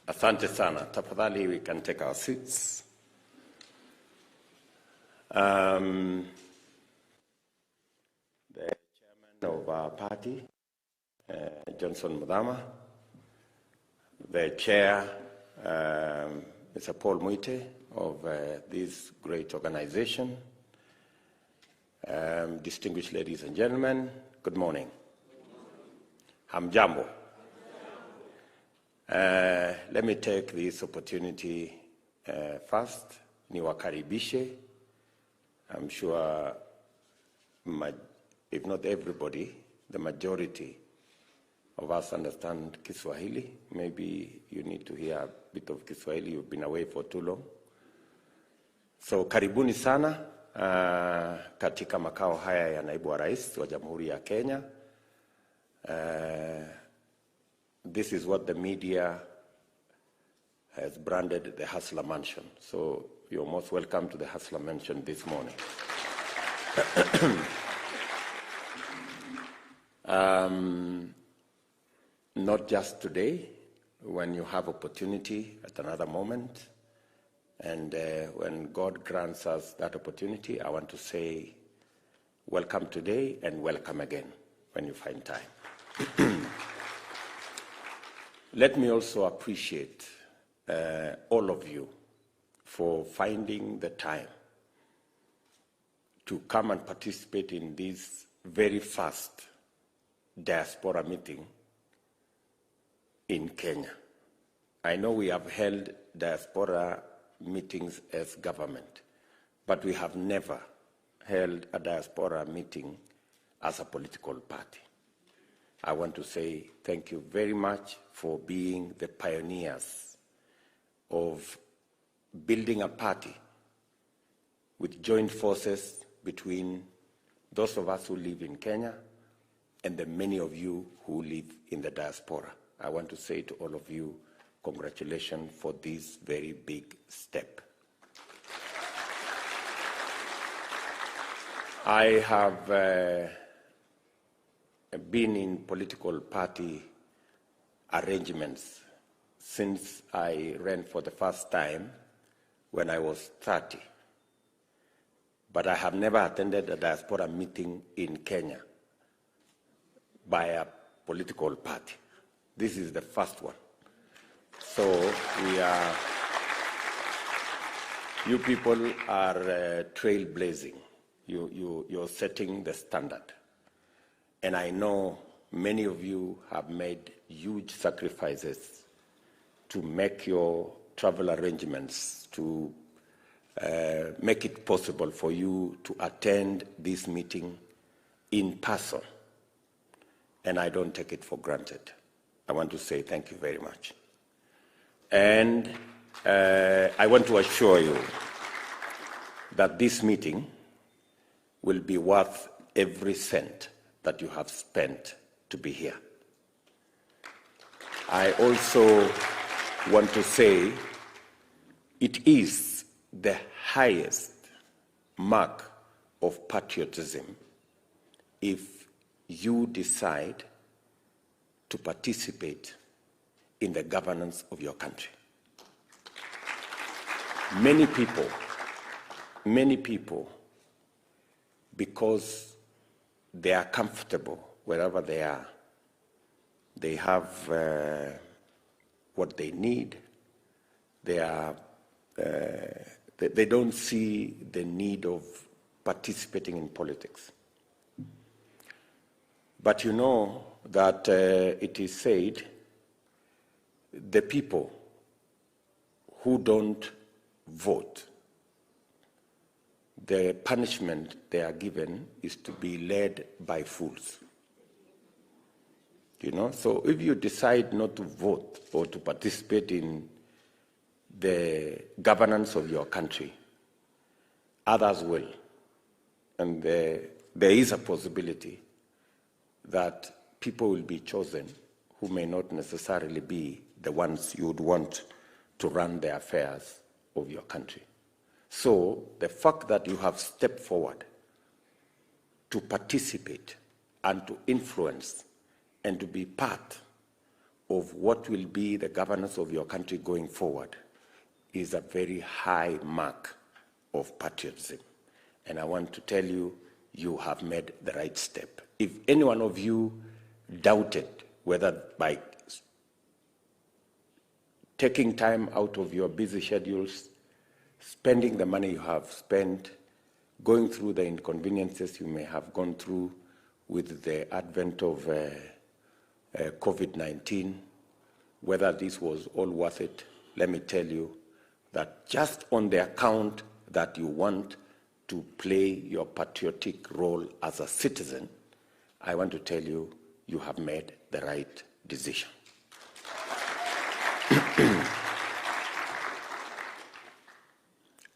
Asante sana. Tafadhali, we can take our seats. The chairman of our party, Johnson Mudama, the chair, Mr. Paul Muite of this great organization, distinguished ladies and gentlemen, good morning. Hamjambo. Let me take this opportunity first, niwakaribishe. I'm sure, if not everybody, the majority of us understand Kiswahili. Maybe you need to hear a bit of Kiswahili. You've been away for too long. So karibuni sana katika makao haya ya naibu wa rais wa Jamhuri ya Kenya. This is what the media has branded the Hustler Mansion. So you're most welcome to the Hustler Mansion this morning. Not just today, when you have opportunity at another moment, and when God grants us that opportunity, I want to say welcome today and welcome again when you find time. Let me also appreciate all of you for finding the time to come and participate in this very first Diaspora meeting in Kenya. I know we have held Diaspora meetings as government, but we have never held a Diaspora meeting as a political party. I want to say thank you very much for being the pioneers of building a party with joint forces between those of us who live in Kenya and the many of you who live in the diaspora. I want to say to all of you, congratulations for this very big step. I have been in political party arrangements since I ran for the first time when I was 30. But I have never attended a diaspora meeting in Kenya by a political party. This is the first one. So you people are trailblazing. You're setting the standard. And I know many of you have made huge sacrifices to make your travel arrangements, to make it possible for you to attend this meeting in person. And I don't take it for granted. I want to say thank you very much. And I want to assure you that this meeting will be worth every cent that you have spent to be here. I also want to say it is the highest mark of patriotism if you decide to participate in the governance of your country. Many people, because they are comfortable wherever they are, they have what they need, they don't see the need of participating in politics. But you know that it is said the people who don't vote, the punishment they are given is to be led by fools. You know, so if you decide not to vote or to participate in the governance of your country, others will. And there is a possibility that people will be chosen who may not necessarily be the ones you would want to run the affairs of your country. So the fact that you have stepped forward to participate and to influence and to be part of what will be the governance of your country going forward is a very high mark of patriotism. And I want to tell you, you have made the right step. If any one of you doubted whether by taking time out of your busy schedules, spending the money you have spent, going through the inconveniences you may have gone through with the advent of COVID-19, whether this was all worth it, let me tell you that just on the account that you want to play your patriotic role as a citizen, I want to tell you, you have made the right decision.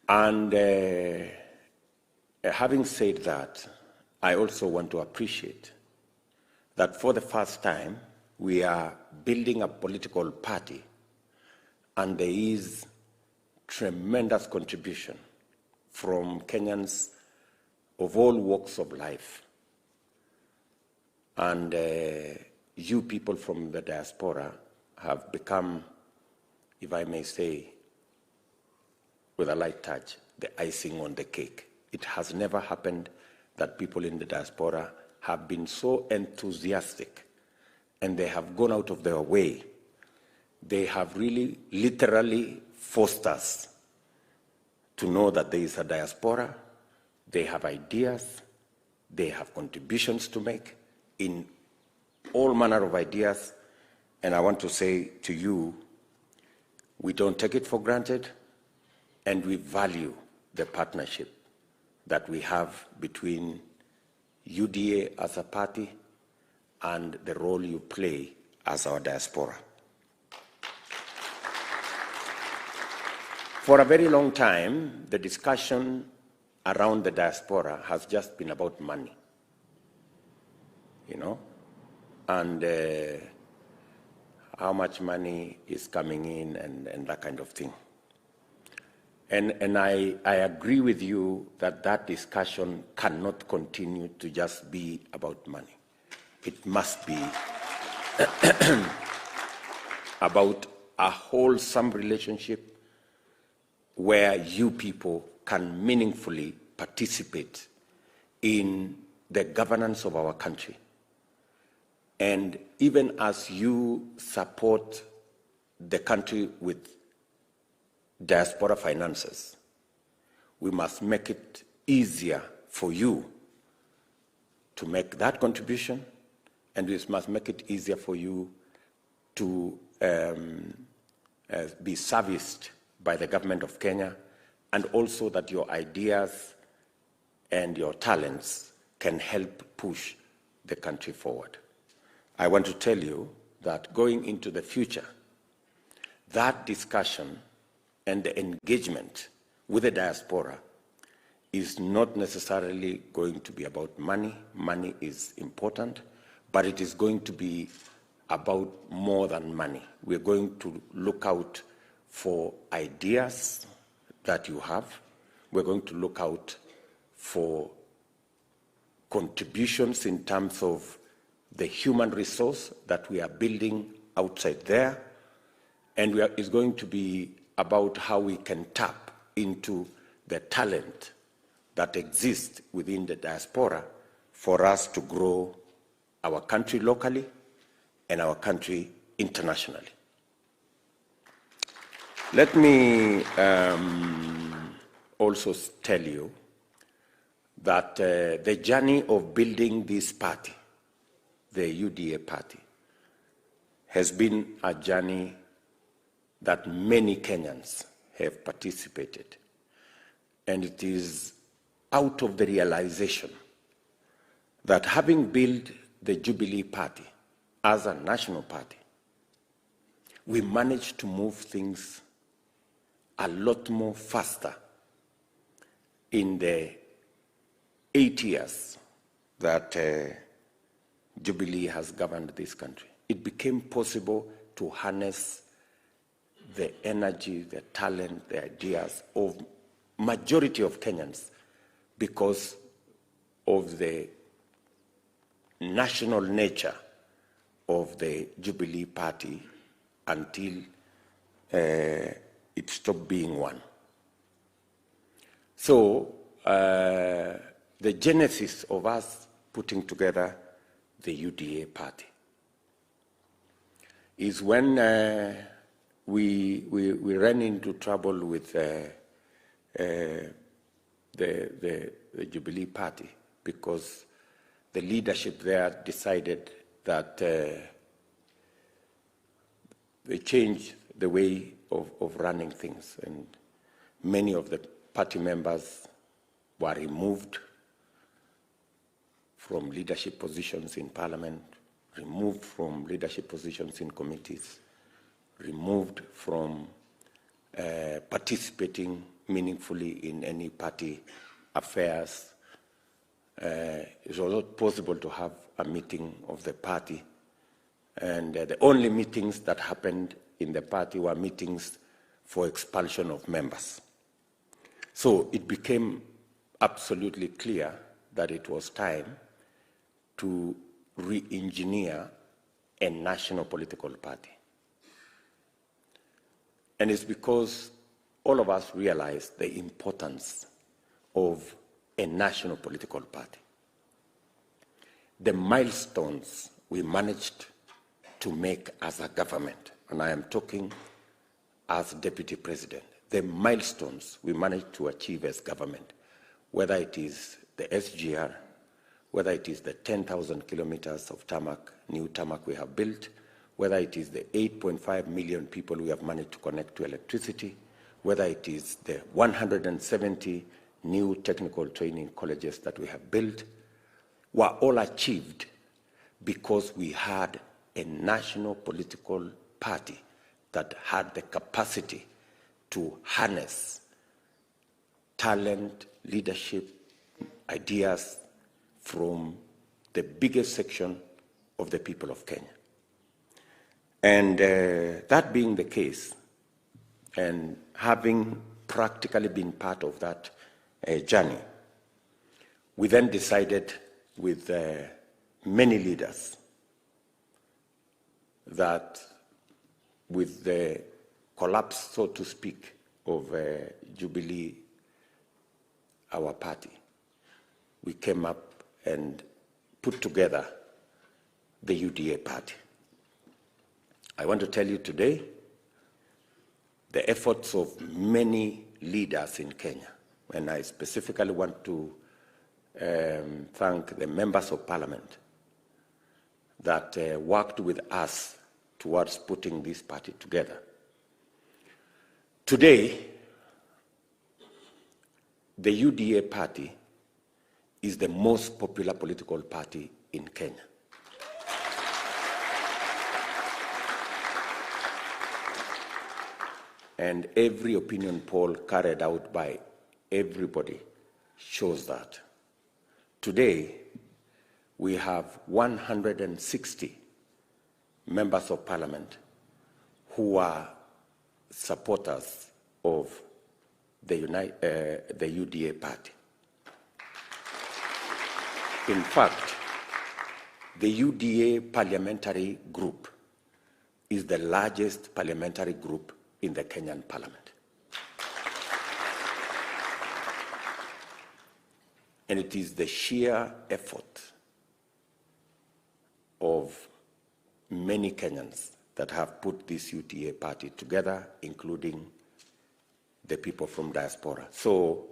And having said that, I also want to appreciate that for the first time, we are building a political party, and there is tremendous contribution from Kenyans of all walks of life. And you people from the diaspora have become, if I may say, with a light touch, the icing on the cake. It has never happened that people in the diaspora have been so enthusiastic and they have gone out of their way. They have really literally forced us to know that there is a diaspora, they have ideas, they have contributions to make in all manner of ideas. And I want to say to you, we don't take it for granted, and we value the partnership that we have between UDA as a party and the role you play as our diaspora. For a very long time, the discussion around the diaspora has just been about money, and how much money is coming in and that kind of thing. And I agree with you that that discussion cannot continue to just be about money. It must be about a wholesome relationship where you people can meaningfully participate in the governance of our country. And even as you support the country with diaspora finances, we must make it easier for you to make that contribution, and we must make it easier for you to be serviced by the government of Kenya, and also that your ideas and your talents can help push the country forward. I want to tell you that going into the future, that discussion and the engagement with the diaspora is not necessarily going to be about money. Money is important, but it is going to be about more than money. We're going to look out for ideas that you have. We're going to look out for contributions in terms of the human resource that we are building outside there. And it's going to be about how we can tap into the talent that exists within the diaspora for us to grow our country locally and our country internationally. Let me also tell you that the journey of building this party, the UDA party, has been a journey that many Kenyans have participated. And it is out of the realization that having built the Jubilee Party as a national party, we managed to move things a lot more faster in the 8 years that Jubilee has governed this country. It became possible to harness the energy, the talent, the ideas of majority of Kenyans because of the national nature of the Jubilee Party until it stopped being one. So the genesis of us putting together the UDA party is when we ran into trouble with the Jubilee Party, because the leadership there decided that they changed the way of running things, and many of the party members were removed from leadership positions in Parliament, removed from leadership positions in committees, removed from participating meaningfully in any party affairs. It was not possible to have a meeting of the party, and the only meetings that happened in the party were meetings for expulsion of members. So it became absolutely clear that it was time to re-engineer a national political party. And it's because all of us realized the importance of a national political party. The milestones we managed to make as a government, and I am talking as deputy president, the milestones we managed to achieve as government, whether it is the SGR, whether it is the 10,000 kilometers of tarmac, new tarmac we have built, whether it is the 8.5 million people we have managed to connect to electricity, whether it is the 170 new technical training colleges that we have built, were all achieved because we had a national political party that had the capacity to harness talent, leadership, ideas from the biggest section of the people of Kenya. And that being the case, and having practically been part of that journey, we then decided with many leaders that with the collapse, so to speak, of Jubilee, our party, we came up and put together the UDA party. I want to tell you today the efforts of many leaders in Kenya, and I specifically want to thank the members of Parliament that worked with us towards putting this party together. Today, the UDA party is the most popular political party in Kenya. And every opinion poll carried out by everybody shows that. Today, we have 160 members of Parliament who are supporters of the UDA party. In fact, the UDA parliamentary group is the largest parliamentary group in the Kenyan Parliament. And it is the sheer effort of many Kenyans that have put this UDA party together, including the people from Diaspora. So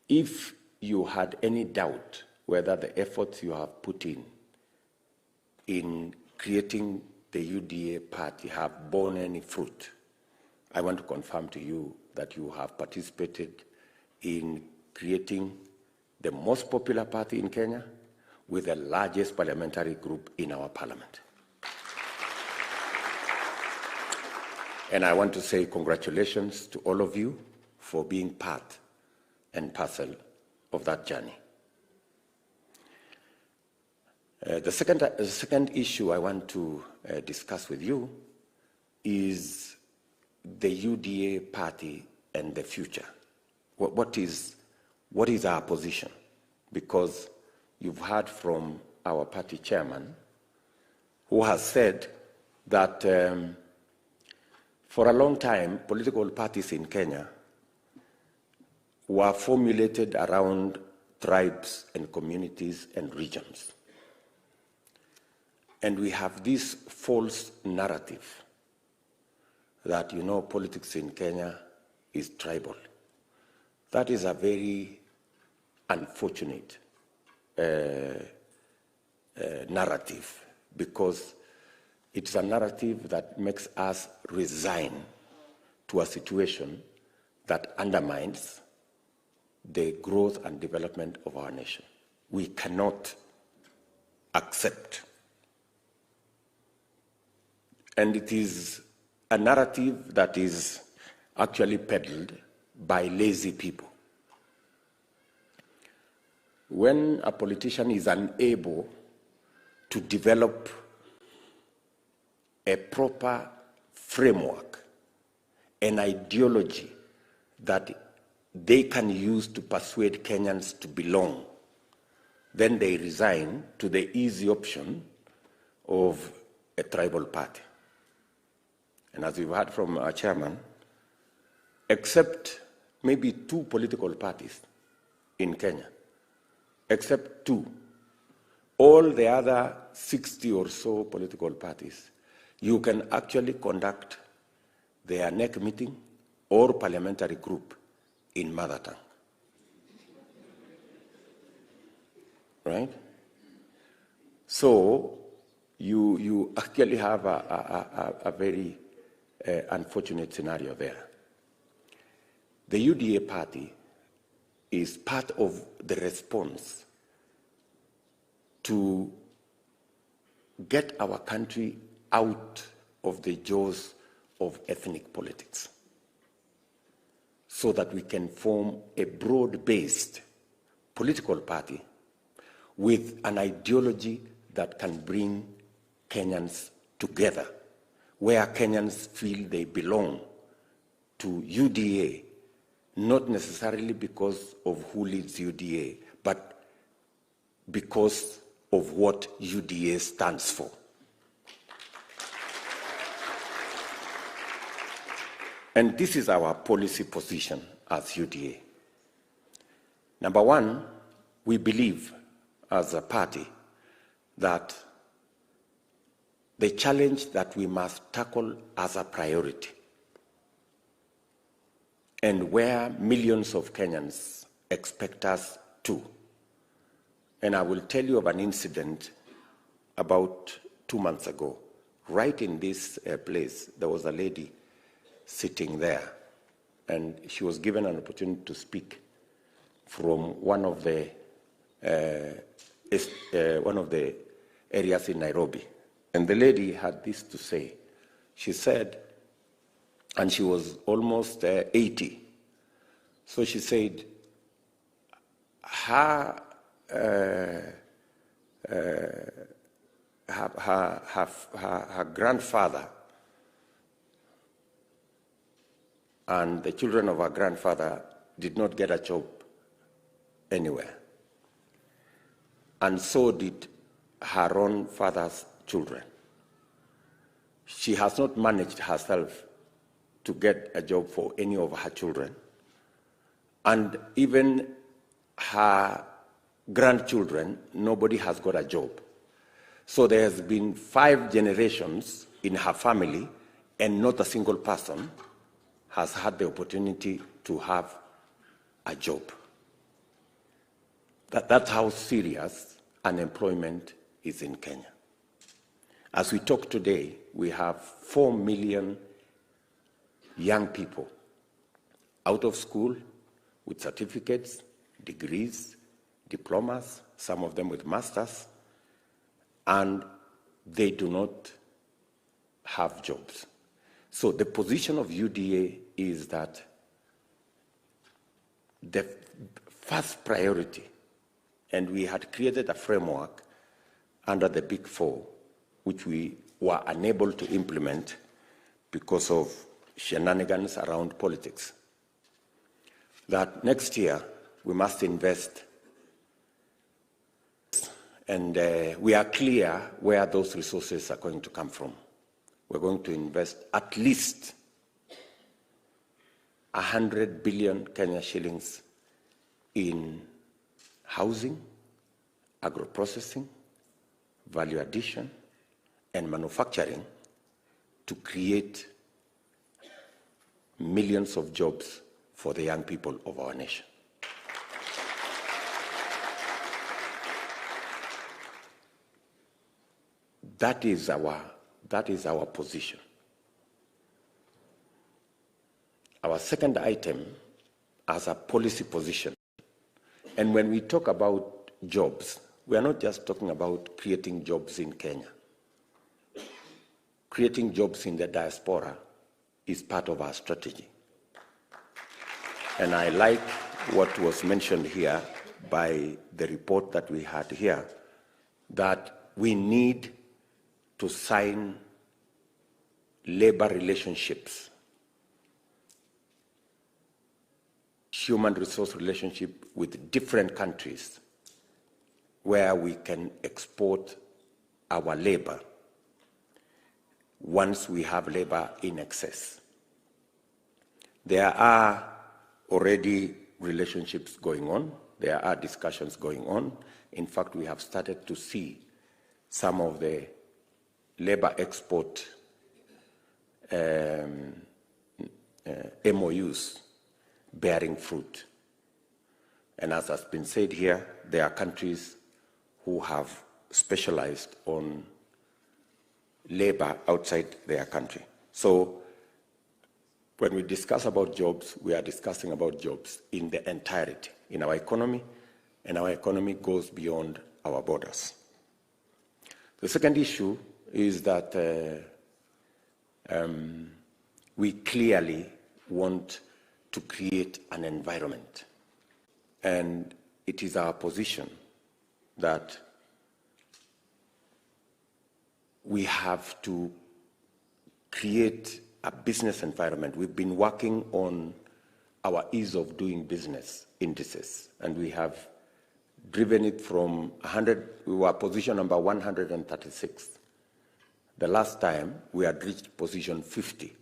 if you had any doubt whether the efforts you have put in creating the UDA party have borne any fruit, I want to confirm to you that you have participated in creating the most popular party in Kenya with the largest parliamentary group in our parliament. And I want to say congratulations to all of you for being part and parcel of that journey. The second issue I want to discuss with you is the UDA party and the future. What is our position? Because you've heard from our party chairman, who has said that for a long time, political parties in Kenya were formulated around tribes and communities and regions. And we have this false narrative that, you know, politics in Kenya is tribal. That is a very unfortunate narrative, because it's a narrative that makes us resign to a situation that undermines the growth and development of our nation. We cannot accept. And it is a narrative that is actually peddled by lazy people. When a politician is unable to develop a proper framework, an ideology that they can use to persuade Kenyans to belong, then they resign to the easy option of a tribal party. And as we've heard from our chairman, except maybe 2 political parties in Kenya, except 2, all the other 60 or so political parties, you can actually conduct their NEC meeting or parliamentary group in mother tongue. Right? So you actually have a very unfortunate scenario there. The UDA party is part of the response to get our country out of the jaws of ethnic politics, so that we can form a broad-based political party with an ideology that can bring Kenyans together, where Kenyans feel they belong to UDA, not necessarily because of who leads UDA, but because of what UDA stands for. And this is our policy position as UDA. Number one, we believe as a party that the challenge that we must tackle as a priority, and where millions of Kenyans expect us to. And I will tell you of an incident about 2 months ago. Right in this place, there was a lady sitting there, and she was given an opportunity to speak from one of the areas in Nairobi. And the lady had this to say. She said, and she was almost 80. So she said, her grandfather and the children of her grandfather did not get a job anywhere. And so did her own father's children. She has not managed herself to get a job for any of her children. And even her grandchildren, nobody has got a job. So there has been 5 generations in her family, and not a single person has had the opportunity to have a job. That's how serious unemployment is in Kenya. As we talk today, we have 4 million young people out of school with certificates, degrees, diplomas, some of them with masters, and they do not have jobs. So the position of UDA is that the first priority, and we had created a framework under the Big Four, which we were unable to implement because of shenanigans around politics, that next year we must invest And we are clear where those resources are going to come from. We're going to invest at least 100 billion Kenya shillings in housing, agro-processing, value addition, and manufacturing to create millions of jobs for the young people of our nation. That is our position. Our second item as a policy position. And when we talk about jobs, we are not just talking about creating jobs in Kenya. Creating jobs in the diaspora is part of our strategy. And I like what was mentioned here by the report that we had here, that we need to sign labor relationships, human resource relationship with different countries where we can export our labor once we have labor in excess. There are already relationships going on. There are discussions going on. In fact, we have started to see some of the labor export MOUs bearing fruit. And as has been said here, there are countries who have specialized on labor outside their country. So when we discuss about jobs, we are discussing about jobs in the entirety, in our economy, and our economy goes beyond our borders. The second issue is that we clearly want to create an environment. And it is our position that we have to create a business environment. We've been working on our ease of doing business indices, and we have driven it from 100, we were position number 136. The last time we had reached position 50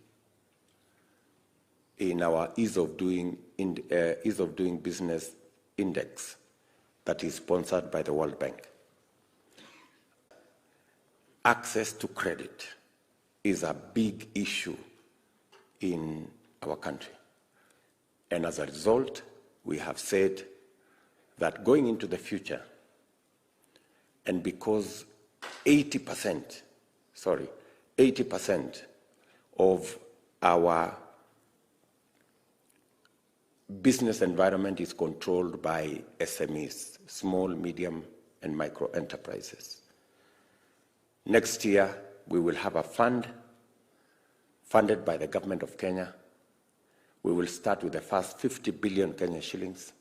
in our ease of doing business index that is sponsored by the World Bank. Access to credit is a big issue in our country. And as a result, we have said that going into the future, and because 80% of our business environment is controlled by SMEs, small, medium, and micro enterprises. Next year, we will have a fund funded by the government of Kenya. We will start with the first 50 billion Kenya shillings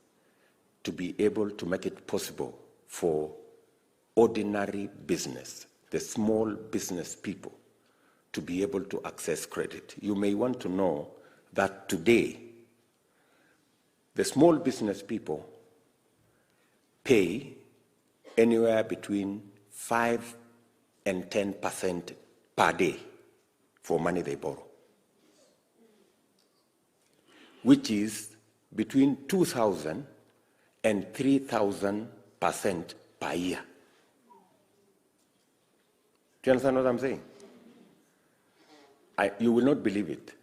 to be able to make it possible for ordinary business, the small business people, to be able to access credit. You may want to know that today, the small business people pay anywhere between 5 and 10% per day for money they borrow, which is between 2,000 and 3,000% per year. Do you understand what I'm saying? You will not believe it,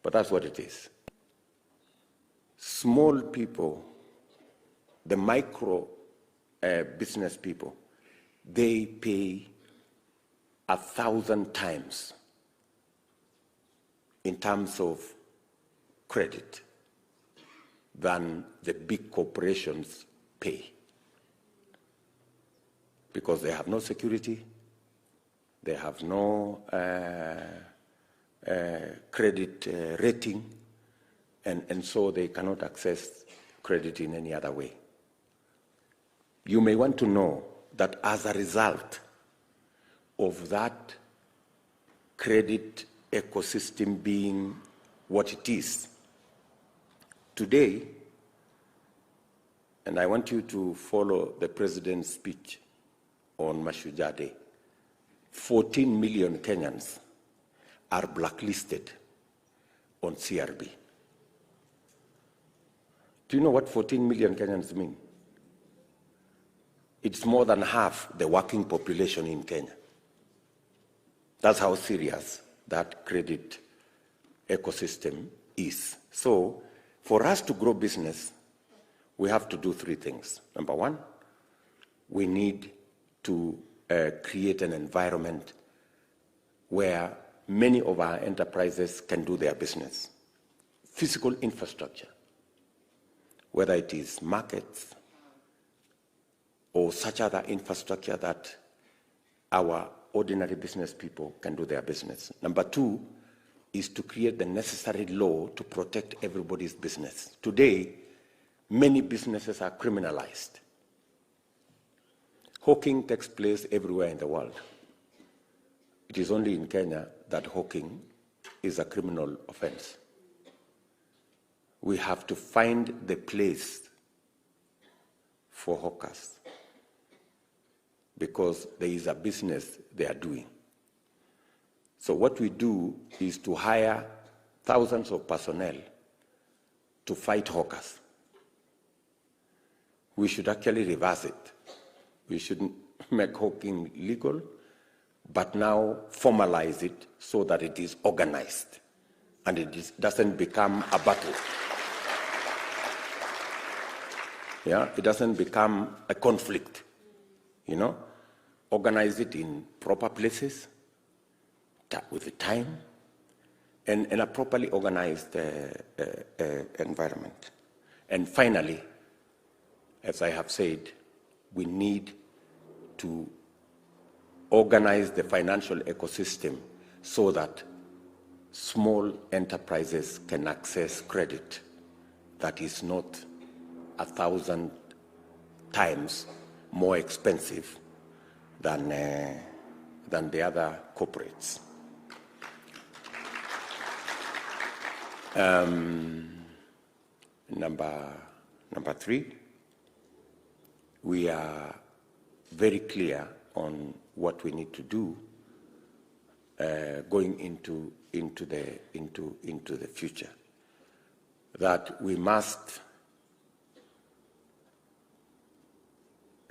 but that's what it is. Small people, the micro business people, they pay 1,000 times in terms of credit than the big corporations pay, because they have no security, they have no credit rating, and so they cannot access credit in any other way. You may want to know that as a result of that credit ecosystem being what it is today, and I want you to follow the president's speech on Mashujaa Day, 14 million Kenyans are blacklisted on CRB. Do you know what 14 million Kenyans mean? It's more than half the working population in Kenya. That's how serious that credit ecosystem is. So, for us to grow business, we have to do three things. Number one, we need to create an environment where many of our enterprises can do their business. Physical infrastructure, whether it is markets or such other infrastructure that our ordinary business people can do their business. Number two is to create the necessary law to protect everybody's business. Today, many businesses are criminalized. Hawking takes place everywhere in the world. It is only in Kenya that hawking is a criminal offense. We have to find the place for hawkers because there is a business they are doing. So what we do is to hire thousands of personnel to fight hawkers. We should actually reverse it. We shouldn't make hawking legal, but now formalize it so that it is organized and it doesn't become a battle. Yeah, it doesn't become a conflict, you know. Organize it in proper places, with the time, and a properly organized environment. And finally, as I have said, we need to organize the financial ecosystem so that small enterprises can access credit that is not 1,000 times more expensive than the other corporates. Number three, we are very clear on what we need to do going into the future. That we must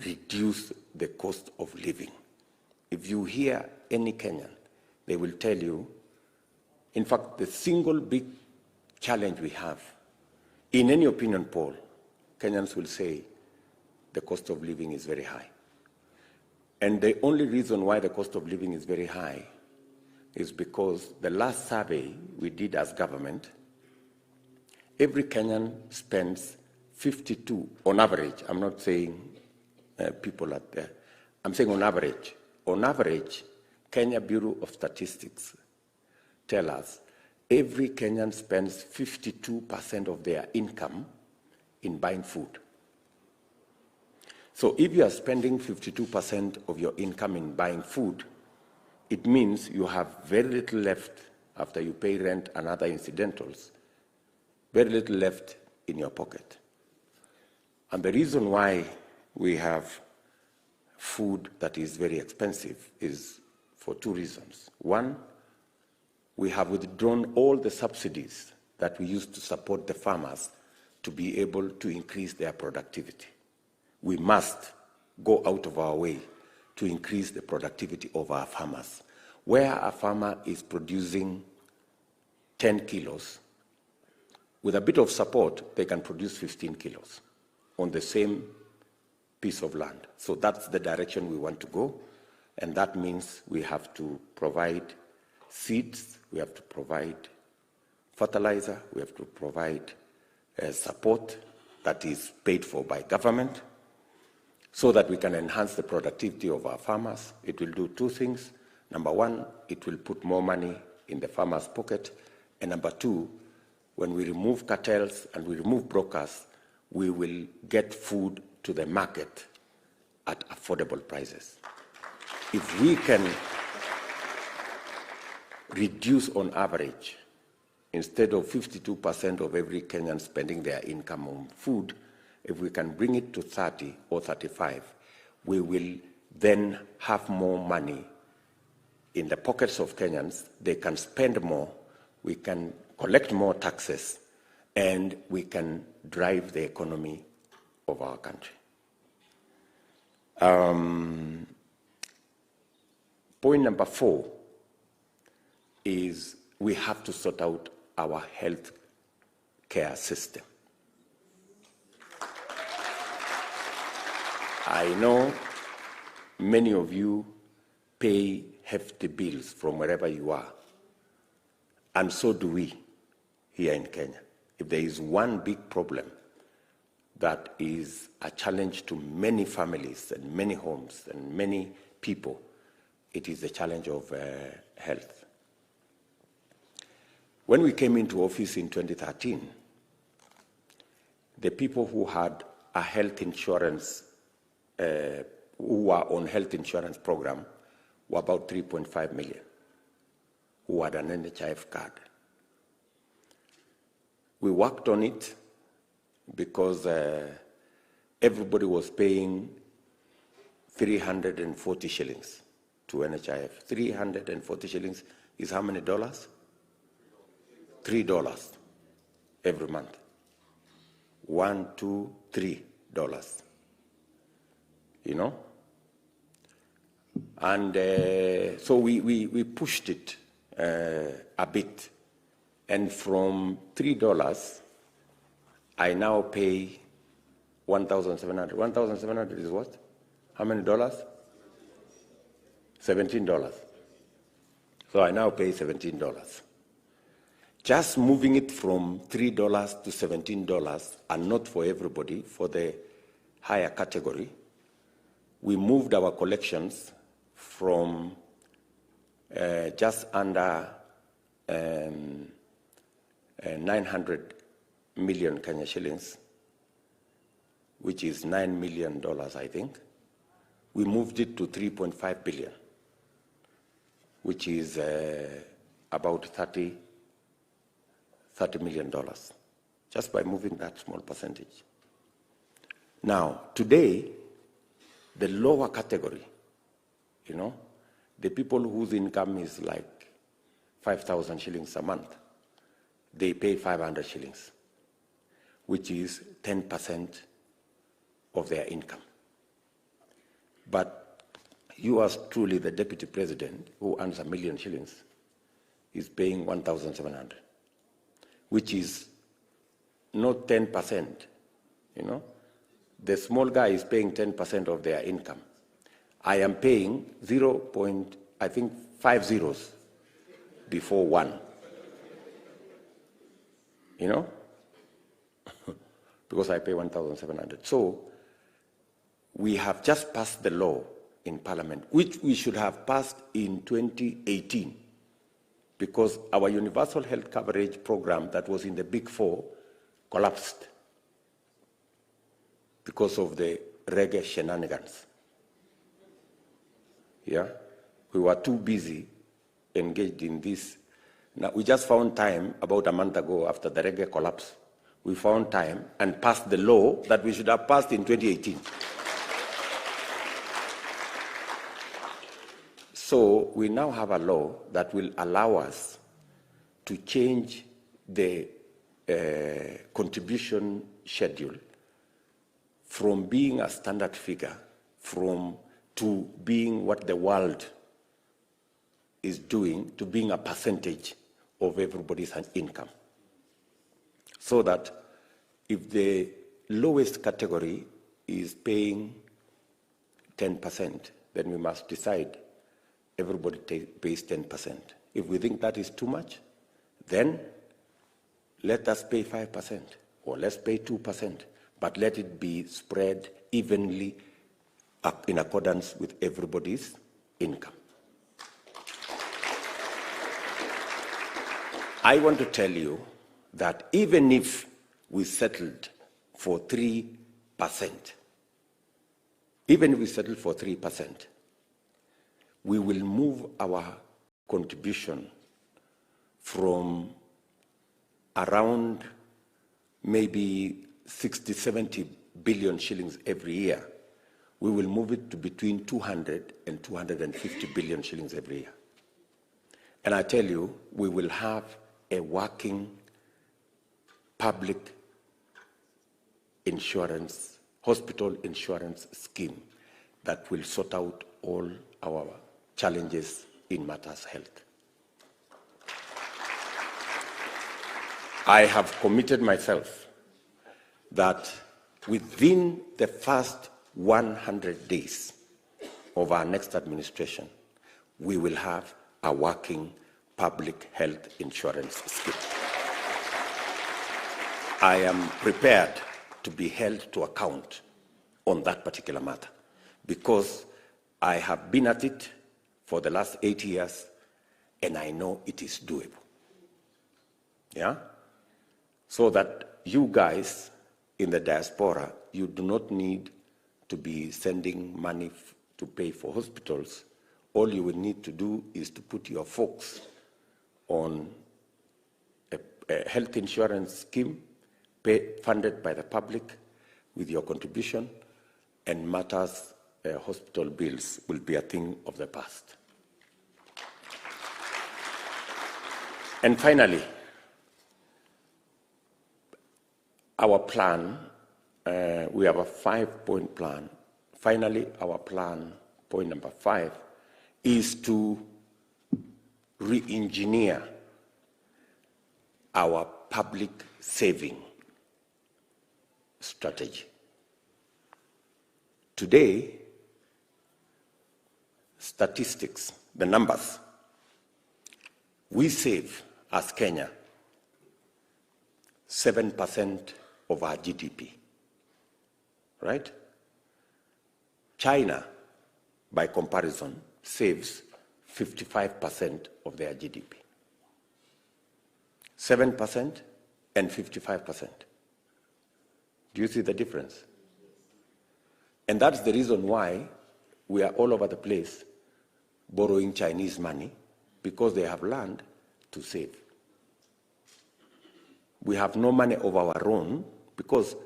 reduce the cost of living. If you hear any Kenyan, they will tell you, in fact, the single big challenge we have, in any opinion poll, Kenyans will say the cost of living is very high. And the only reason why the cost of living is very high is because the last survey we did as government, every Kenyan spends 52, on average, I'm not saying people out there, I'm saying on average. On average, Kenya Bureau of Statistics tell us every Kenyan spends 52% of their income in buying food. So if you are spending 52% of your income in buying food, it means you have very little left after you pay rent and other incidentals, very little left in your pocket. And the reason why we have food that is very expensive is for two reasons. One, we have withdrawn all the subsidies that we used to support the farmers to be able to increase their productivity. We must go out of our way to increase the productivity of our farmers. Where a farmer is producing 10 kilos, with a bit of support, they can produce 15 kilos on the same piece of land. So that's the direction we want to go, and that means we have to provide seeds, we have to provide fertilizer, we have to provide support that is paid for by government so that we can enhance the productivity of our farmers. It will do two things. Number one, it will put more money in the farmer's pocket, and number two, when we remove cartels and we remove brokers, we will get food to the market at affordable prices. If we can reduce on average, instead of 52% of every Kenyan spending their income on food, if we can bring it to 30 or 35, we will then have more money in the pockets of Kenyans. They can spend more, we can collect more taxes, and we can drive the economy of our country. Point number 4 is we have to sort out our health care system. I know many of you pay hefty bills from wherever you are, and so do we here in Kenya. If there is one big problem that is a challenge to many families and many homes and many people, it is the challenge of health. When we came into office in 2013, the people who had a health insurance, who were on health insurance program, were about 3.5 million, who had an NHIF card. We worked on it because everybody was paying 340 shillings to NHIF. 340 shillings is how many dollars? $3 every month. $1, $2, $3. You know? And so we pushed it a bit. And from $3, I now pay 1,700. 1,700 is what? How many dollars? $17. So I now pay $17. Just moving it from $3 to $17, and not for everybody, for the higher category, we moved our collections from just under 900 million Kenya shillings, which is $9 million, I think. We moved it to 3.5 billion, which is about $30 million, just by moving that small percentage. Now, today, the lower category, you know, the people whose income is like 5,000 shillings a month, they pay 500 shillings, which is 10% of their income. But you, as truly the deputy president, who earns 1 million shillings, is paying 1,700, which is not 10%, you know. The small guy is paying 10% of their income. I am paying 5 zeros before 1. You know? Because I pay 1,700. So we have just passed the law in Parliament, which we should have passed in 2018, because our universal health coverage program that was in the Big Four collapsed because of the reggae shenanigans. Yeah? We were too busy engaged in this. Now, we just found time about a month ago after the reggae collapse. We found time and passed the law that we should have passed in 2018. So we now have a law that will allow us to change the contribution schedule from being a standard figure to being what the world is doing, to being a percentage of everybody's income. So that if the lowest category is paying 10%, then we must decide everybody pays 10%. If we think that is too much, then let us pay 5%, or let's pay 2%, but let it be spread evenly up in accordance with everybody's income. I want to tell you that even if we settled for 3%, we will move our contribution from around maybe 60, 70 billion shillings every year. we will move it to between 200 and 250 billion shillings every year. And I tell you, we will have a working public insurance, hospital insurance scheme that will sort out all our challenges in matters health. I have committed myself that within the first 100 days of our next administration, we will have a working public health insurance scheme. I am prepared to be held to account on that particular matter because I have been at it for the last 8 years and I know it is doable. Yeah? So that you guys in the diaspora, you do not need to be sending money to pay for hospitals. All you will need to do is to put your folks on a health insurance scheme funded by the public with your contribution, and matters, hospital bills will be a thing of the past. And finally, our plan, we have a 5-point plan. Finally, our plan, point number 5, is to re-engineer our public saving strategy. Today, statistics, the numbers, we save as Kenya 7% of our GDP, right? China, by comparison, saves 55% of their GDP. 7% and 55%. Do you see the difference? And that's the reason why we are all over the place borrowing Chinese money, because they have learned to save. We have no money of our own because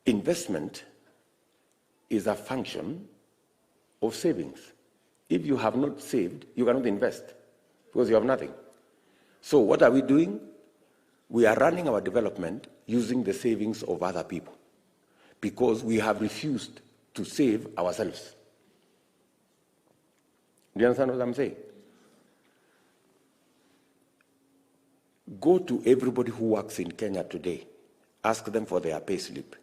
investment is a function of savings. If you have not saved, you cannot invest because you have nothing. So what are we doing? We are running our development using the savings of other people because we have refused to save ourselves. Do you understand what I'm saying? Go to everybody who works in Kenya today. Ask them for their pay slip.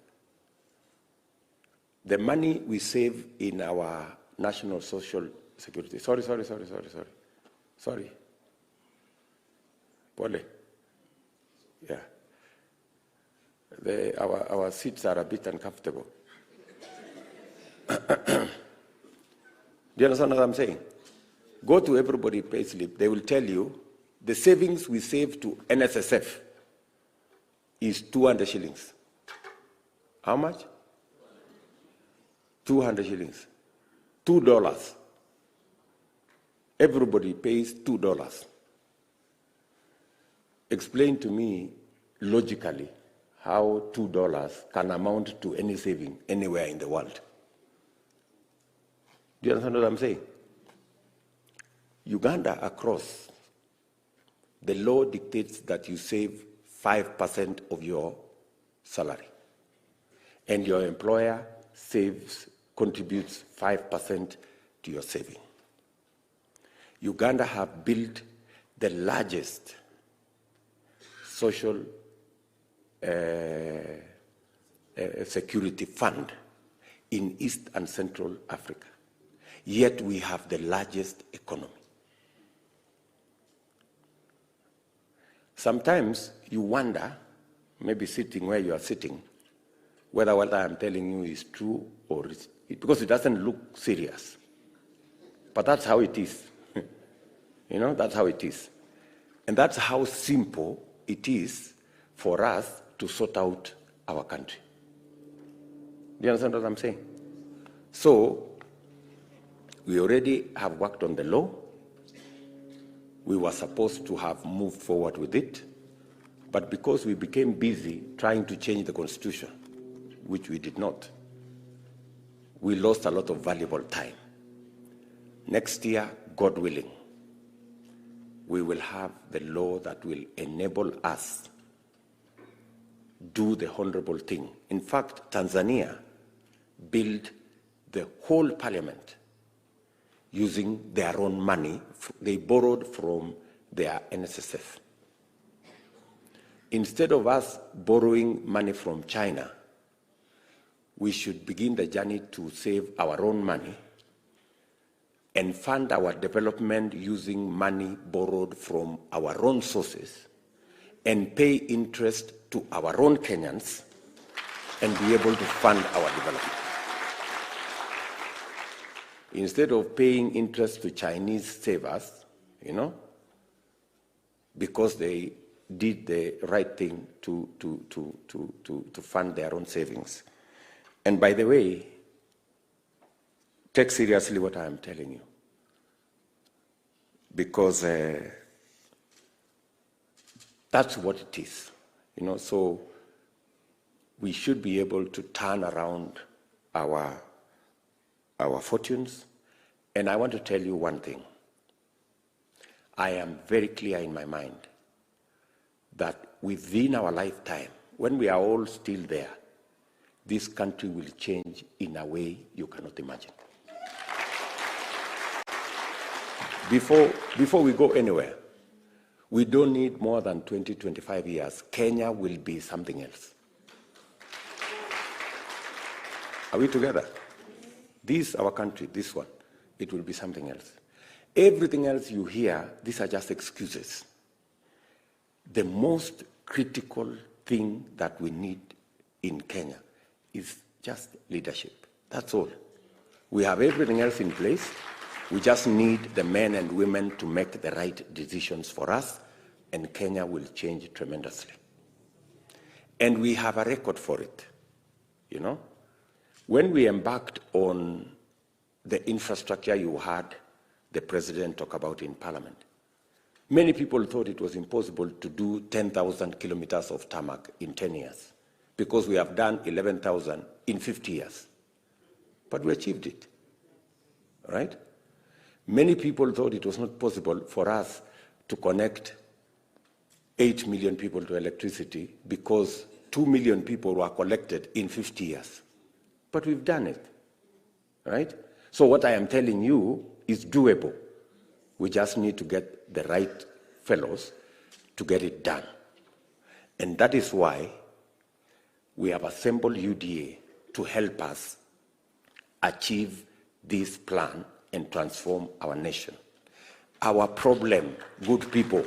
The money we save in our national social security. Sorry. Pole. Yeah. Our seats are a bit uncomfortable. Do you understand what I'm saying? Go to everybody pay slip. They will tell you the savings we save to NSSF is 200 shillings. How much? 200 shillings. $2. Everybody pays $2. Explain to me logically how $2 can amount to any saving anywhere in the world. Do you understand what I'm saying? Uganda across, the law dictates that you save 5% of your salary. And your employer contributes 5% to your saving. Uganda have built the largest social security fund in East and Central Africa. Yet we have the largest economy. Sometimes you wonder, maybe sitting where you are sitting, whether what I am telling you is true or because it doesn't look serious. But that's how it is. You know, that's how it is. And that's how simple it is for us to sort out our country. Do you understand what I'm saying? So, we already have worked on the law. We were supposed to have moved forward with it, but because we became busy trying to change the constitution, which we did not, we lost a lot of valuable time. Next year, God willing, we will have the law that will enable us do the honorable thing. In fact, Tanzania built the whole parliament using their own money. They borrowed from their NSSF. Instead of us borrowing money from China, we should begin the journey to save our own money and fund our development using money borrowed from our own sources and pay interest to our own Kenyans and be able to fund our development. Instead of paying interest to Chinese savers, because they did the right thing to fund their own savings. And by the way, take seriously what I am telling you, because that's what it is. So we should be able to turn around our fortunes. And I want to tell you one thing. I am very clear in my mind that within our lifetime, when we are all still there, this country will change in a way you cannot imagine. Before we go anywhere, we don't need more than 20, 25 years. Kenya will be something else. Are we together? This, our country, this one, it will be something else. Everything else you hear, these are just excuses. The most critical thing that we need in Kenya is just leadership. That's all. We have everything else in place. We just need the men and women to make the right decisions for us, and Kenya will change tremendously. And we have a record for it. When we embarked on the infrastructure you heard the president talk about in Parliament, many people thought it was impossible to do 10,000 kilometers of tarmac in 10 years, because we have done 11,000 in 50 years. But we achieved it, right? Many people thought it was not possible for us to connect 8 million people to electricity because 2 million people were collected in 50 years. But we've done it, right? So what I am telling you is doable. We just need to get the right fellows to get it done. And that is why we have assembled UDA to help us achieve this plan and transform our nation. Our problem, good people,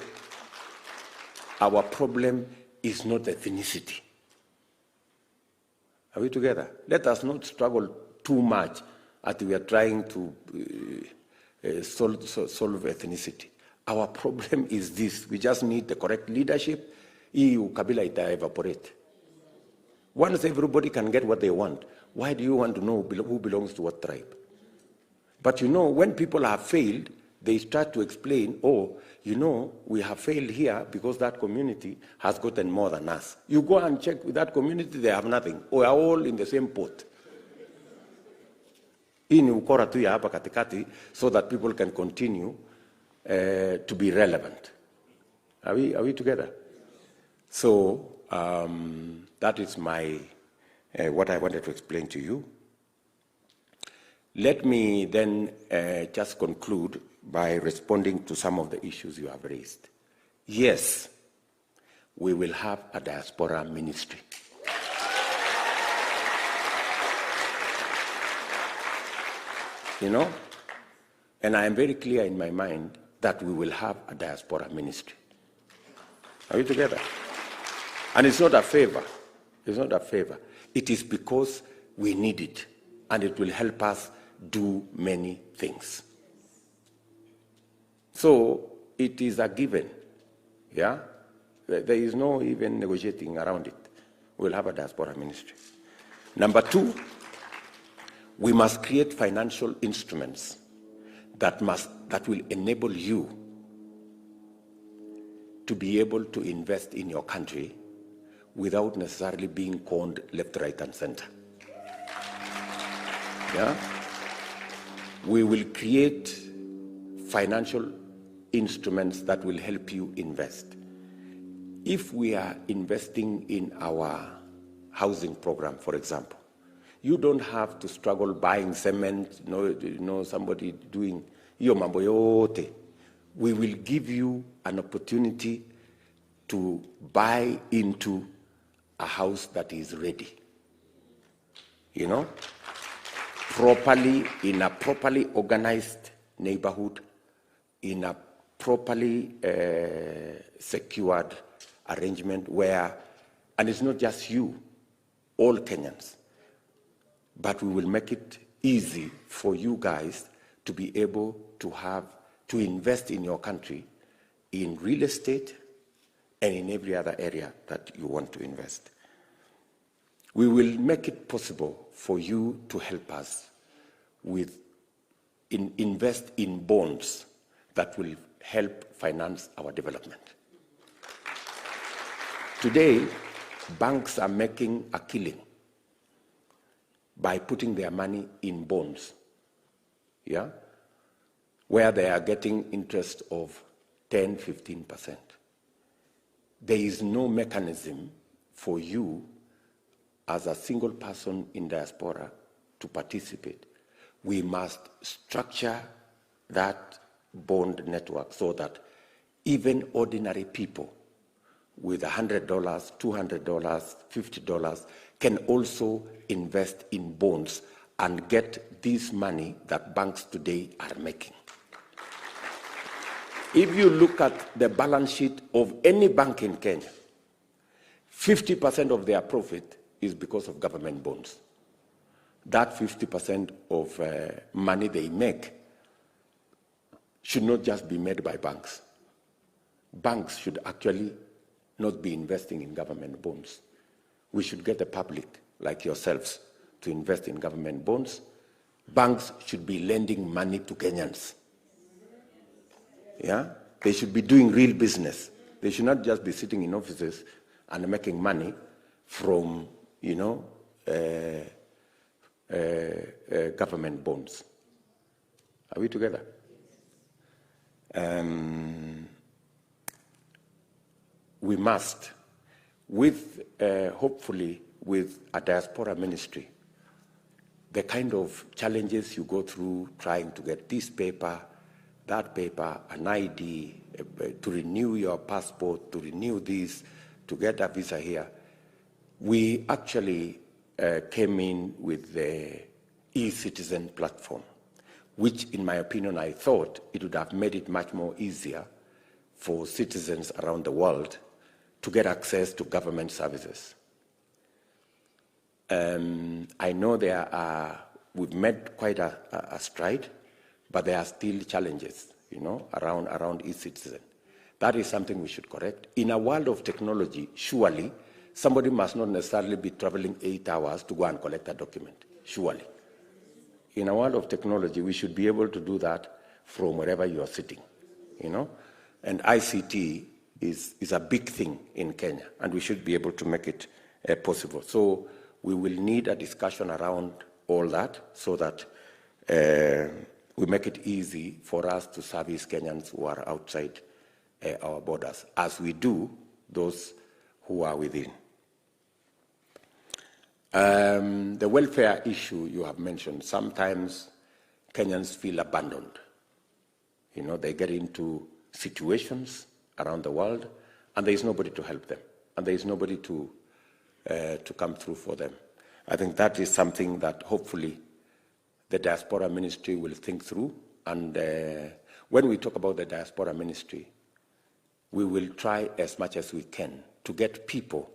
our problem is not ethnicity. Are we together? Let us not struggle too much as we are trying to solve ethnicity. Our problem is this. We just need the correct leadership. Hii ukabila ita-evaporate. Once everybody can get what they want, why do you want to know who belongs to what tribe? But when people have failed, they start to explain, we have failed here because that community has gotten more than us. You go and check with that community, they have nothing. We are all in the same pot. Hii ni ukora tu ya hapa katikati so that people can continue to be relevant. Are we together? So that is what I wanted to explain to you. Let me then just conclude by responding to some of the issues you have raised. Yes, we will have a diaspora ministry. And I am very clear in my mind that we will have a diaspora ministry. Are we together? And it's not a favor. It's not a favor. It is because we need it, and it will help us do many things. So it is a given. Yeah? There is no even negotiating around it. We'll have a diaspora ministry. Number two, we must create financial instruments that will enable you to be able to invest in your country without necessarily being conned left, right, and center. Yeah? We will create financial instruments that will help you invest. If we are investing in our housing program, for example, you don't have to struggle buying cement, somebody doing iyo mambo yote. We will give you an opportunity to buy into a house that is ready. Properly, in a properly organized neighborhood, in a properly secured arrangement where, and it's not just you, all Kenyans, but we will make it easy for you guys to be able to invest in your country in real estate and in every other area that you want to invest. We will make it possible for you to help us invest in bonds that will help finance our development. Today, banks are making a killing by putting their money in bonds, where they are getting interest of 10, 15%. There is no mechanism for you as a single person in diaspora to participate. We must structure that bond network so that even ordinary people with $100, $200, $50 can also invest in bonds and get this money that banks today are making. If you look at the balance sheet of any bank in Kenya, 50% of their profit is because of government bonds. That 50% of money they make should not just be made by banks. Banks should actually not be investing in government bonds. We should get the public, like yourselves, to invest in government bonds. Banks should be lending money to Kenyans. Yeah? They should be doing real business. They should not just be sitting in offices and making money from, government bonds. Are we together? We must, hopefully with a diaspora ministry, the kind of challenges you go through trying to get this paper, that paper, an ID, to renew your passport, to renew this, to get a visa here. We actually came in with the e-citizen platform, which in my opinion, I thought it would have made it much more easier for citizens around the world to get access to government services. I know we've made quite a stride, but there are still challenges, around e-citizen. That is something we should correct. In a world of technology, surely, somebody must not necessarily be traveling 8 hours to go and collect a document, surely. In a world of technology, we should be able to do that from wherever you are sitting, And ICT is a big thing in Kenya, and we should be able to make it possible. So we will need a discussion around all that so that we make it easy for us to service Kenyans who are outside our borders, as we do those who are within. The welfare issue you have mentioned, sometimes Kenyans feel abandoned. They get into situations around the world, and there is nobody to help them, and there is nobody to come through for them. I think that is something that hopefully the Diaspora Ministry will think through, and when we talk about the Diaspora Ministry, we will try as much as we can to get people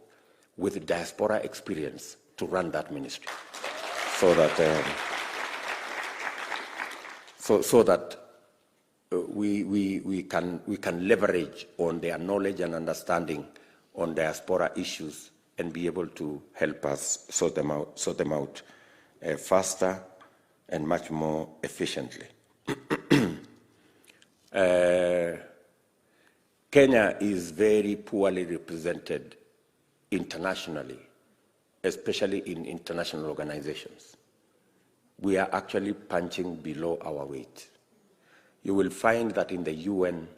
with diaspora experience to run that ministry, so that we can leverage on their knowledge and understanding on diaspora issues and be able to help us sort them out faster and much more efficiently. Kenya is very poorly represented internationally, especially in international organizations. we are actually punching below our weight. You will find that in the UN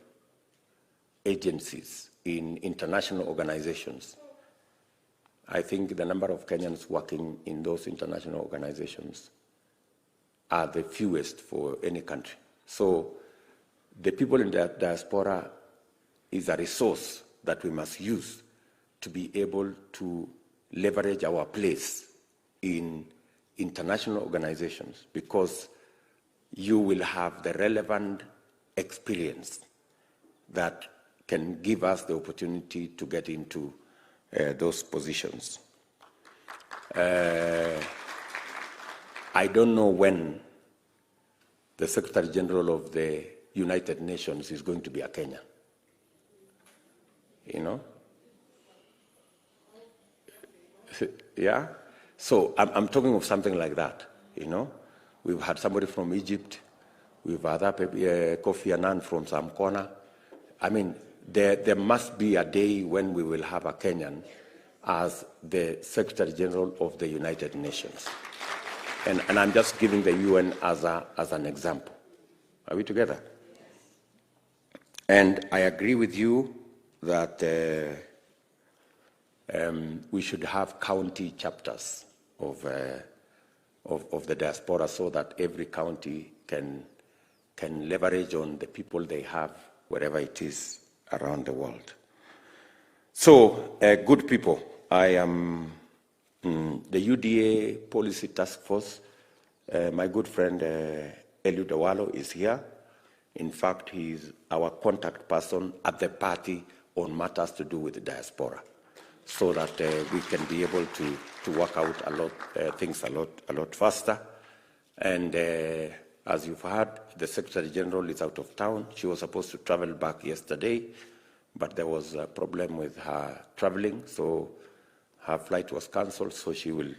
agencies, in international organizations, I think the number of Kenyans working in those international organizations are the fewest for any country. So the people in the diaspora is a resource that we must use to be able to leverage our place in international organizations, because you will have the relevant experience that can give us the opportunity to get into those positions. I don't know when the Secretary General of the United Nations is going to be a Kenyan. You know? Yeah? So I'm talking of something like that, you know? We've had somebody from Egypt. We've had Kofi Annan from some corner. I mean, there must be a day when we will have a Kenyan as the Secretary General of the United Nations. And I'm just giving the UN as an example. Are we together? And I agree with you that we should have county chapters of the diaspora, so that every county can leverage on the people they have wherever it is around the world. So, good people, I am the UDA Policy Task Force. My good friend Eliud Owalo is here. In fact, he is our contact person at the party on matters to do with the diaspora, so that we can be able to work out things a lot faster. And as you've heard, the Secretary General is out of town. She was supposed to travel back yesterday, but there was a problem with her traveling, so her flight was cancelled, so she will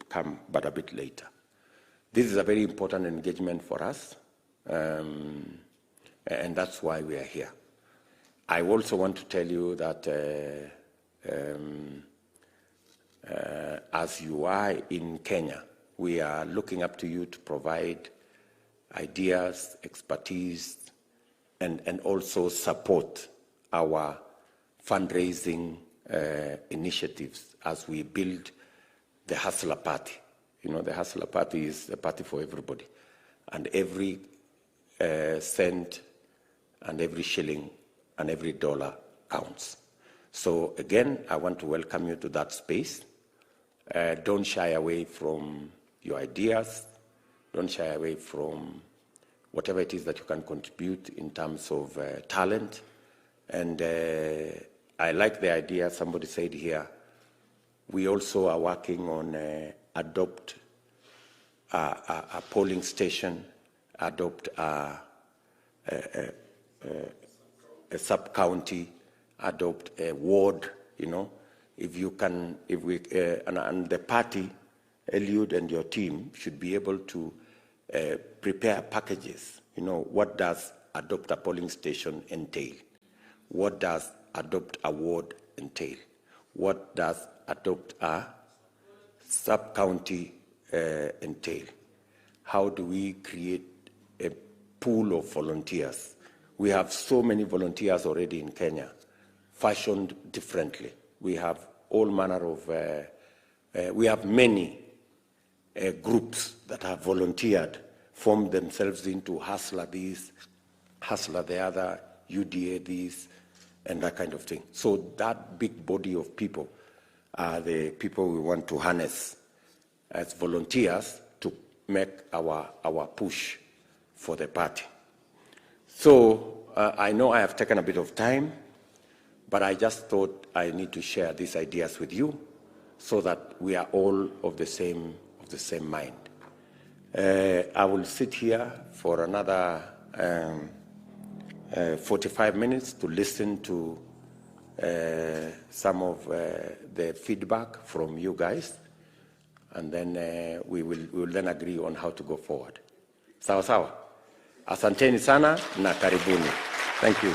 come, but a bit later. This is a very important engagement for us, and that's why we are here. I also want to tell you that as you are in Kenya, we are looking up to you to provide ideas, expertise, and also support our fundraising initiatives as we build the Hustler Party. You know, the Hustler Party is a party for everybody, and every cent and every shilling and every dollar counts. So again, I want to welcome you to that space. Don't shy away from your ideas. Don't shy away from whatever it is that you can contribute in terms of talent. And I like the idea somebody said here. We also are working on adopt a polling station, adopt a sub-county, adopt a ward, you know. If we, and the party, Eliud and your team should be able to prepare packages. You know, what does adopt a polling station entail? What does adopt a ward entail? What does adopt a sub-county entail? How do we create a pool of volunteers? We have so many volunteers already in Kenya, fashioned differently. We have all manner of, we have many groups that have volunteered, formed themselves into Hustler this, Hustler the other, UDA this, and that kind of thing. So that big body of people are the people we want to harness as volunteers to make our push for the party. So I know I have taken a bit of time, but I just thought I need to share these ideas with you so that we are all of the same mind. I will sit here for another 45 minutes to listen to some of the feedback from you guys, and then we will then agree on how to go forward. Sawa sawa. Asanteni sana na karibuni. Thank you.